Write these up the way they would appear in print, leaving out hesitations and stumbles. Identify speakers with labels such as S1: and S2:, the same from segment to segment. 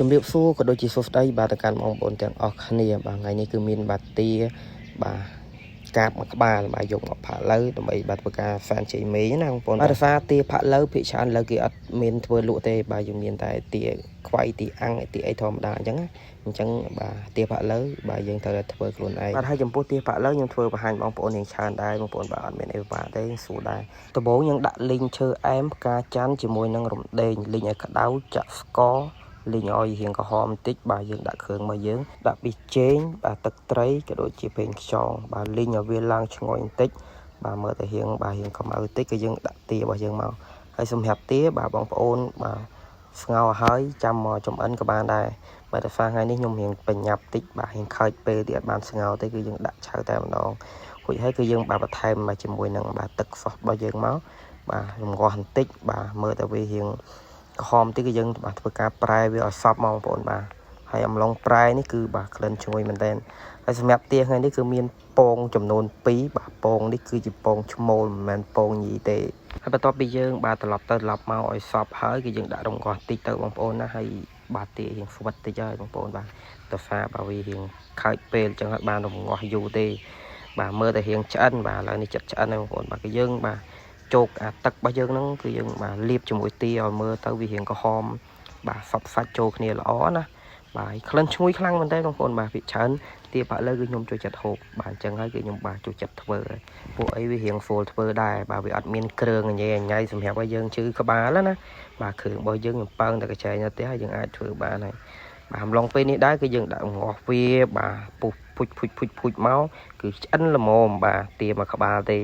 S1: ជំរាបសួរក៏ដូចជាសួស្តីបាទទៅកាន់បងប្អូនទាំងអស់គ្នាបាទថ្ងៃនេះគឺមានបាទទាបាទកាបមួយក្បាលបាទយកមកផាក់លើដើម្បីបាទធ្វើការហ្វេនជ័យមេណាបងប្អូនបាទសារទាផាក់លើភាគច្រើនលើគេអត់មានធ្វើលក់ទេបាទយើងមានតែទាខ្វៃទាអាំងទាអីធម្មតាអញ្ចឹងបាទទាផាក់លើបាទយើងត្រូវតែធ្វើខ្លួនឯងបាទហើយចំពោះទាផាក់លើខ្ញុំធ្វើបង្ហាញបងប្អូនយ៉ាងច្រើនដែរបងប្អូនបាទអត់មានអីពិបាកទេស្រួលដែរដំបូងយើងដាក់លីងឈើអែមផ្កាច័ន្ទជាមួយនឹងរំដេងលីងឲ្យក្តៅចាក់ស្ករលីងឲ្យរៀងក្រហមបន្តិចបាទយើងដាក់គ្រឿងមកយើងដាក់ប៊ីចេងបាទទឹកត្រីក៏ដូចជាប្រេងខ្យងបាទលីងឲ្យវាឡើងឈ្ងុយបន្តិចបាទមើលទៅរៀងខ្មៅបន្តិចក៏យើងដាក់ទារបស់យើងមកហើយសម្រាប់ទាបាទបងប្អូនបាទស្ងោរឲ្យហើយចាំមកចំអិនក៏បានដែរបាទតែថ្ងៃនេះខ្ញុំរៀងបញ្ញាប់តិចបាទរៀងខើចពេលទៀតអត់បានស្ងោរទេគឺយើងដាក់ឆៅតែម្ដងរួចហើយគឺយើងបាទបន្ថែមមកជាមួយនឹងបាទទឹកសោះរបស់យើងមកបាទរំងាស់បន្តិចបាទមើលទៅវារៀងក្រហមតិចគឺយើងបាទធ្វើការប្រែវាឲ្យសព្វមកបងប្អូនបាទហើយអំឡុងប្រែនេះគឺបាទក្លិនឈ្ងុយមែនតើហើយសម្រាប់ទាថ្ងៃនេះគឺមានពងចំនួន2បាទពងនេះគឺជាពងឈ្មោលមិនមែនពងញីទេហើយបន្ទាប់ពីយើងបាទត្រឡប់មកឲ្យសព្វហើយគឺយើងដាក់រំងាស់តិចទៅបងប្អូនណាហើយបាទទារៀងស្វិតតិចហើយបងប្អូនបាទតើសារបាទវារៀងខើចពេលអញ្ចឹងអត់បានរំងាស់យូរទេបាទមើលតែរៀងឆ្អិនបាទឥឡូវនេះចិត្តឆ្អិនហើយបងប្អូនបាទគឺយើងបាទជោគអាទឹករបស់យើងហ្នឹងគឺយើងបាទលាបជាមួយទាឲ្យមើលទៅវារៀងក្រហមបាទសពសាច់ចូលគ្នាល្អណាបាទក្លិនឈ្ងុយខ្លាំងមែនតើបងប្អូនបាទវាច្រើនទាផាក់លើគឺខ្ញុំចូលចិត្តហូបបាទអញ្ចឹងហើយគឺខ្ញុំបាទចូលចិត្តធ្វើពួកអីវារៀងហ្វូលធ្វើដែរបាទវាអត់មានគ្រឿងញ៉ៃញ៉ៃសម្រាប់ឲ្យយើងជឿក្បាលណាបាទគ្រឿងរបស់យើងខ្ញុំប៉ើងតែកញ្ចែងទៅផ្ទះយើងអាចធ្វើបានហើយបាទអំឡុងពេលនេះដែរគឺយើងដាក់ងាស់វាបាទពុះភុចមកគឺឆ្អិនល្មមបាទទាមកក្បាលទេ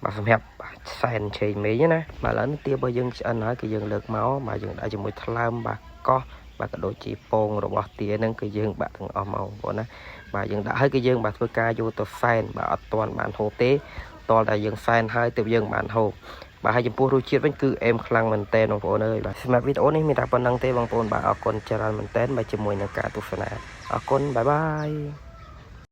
S1: បាទសម្រាប់សែនឆេងមេណាបាទឥឡូវនេះទារបស់យើងឆ្អិនហើយគឺយើងលើកមកបាទយើងដាក់ជាមួយថ្លើមបាទកោះបាទក៏ដូចជាពងរបស់ទាហ្នឹងគឺយើងបាក់ទាំងអស់មកបងប្អូនណាបាទយើងដាក់ហើយគឺយើងបាទធ្វើការយកទៅសែនបាទអត់ទាន់បានហូបទេតតែយើងសែនហើយទើបយើងបានហូបបាទហើយចំពោះរសជាតិវិញគឺអែមខ្លាំងមែនតើបងប្អូនអើយបាទសម្រាប់វីដេអូនេះមានតែប៉ុណ្្នឹងទេបងប្អូនបាទអរគុណច្រើនមែនតើបាទជាមួយនឹងការទស្សនាអរគុណបាយបាយ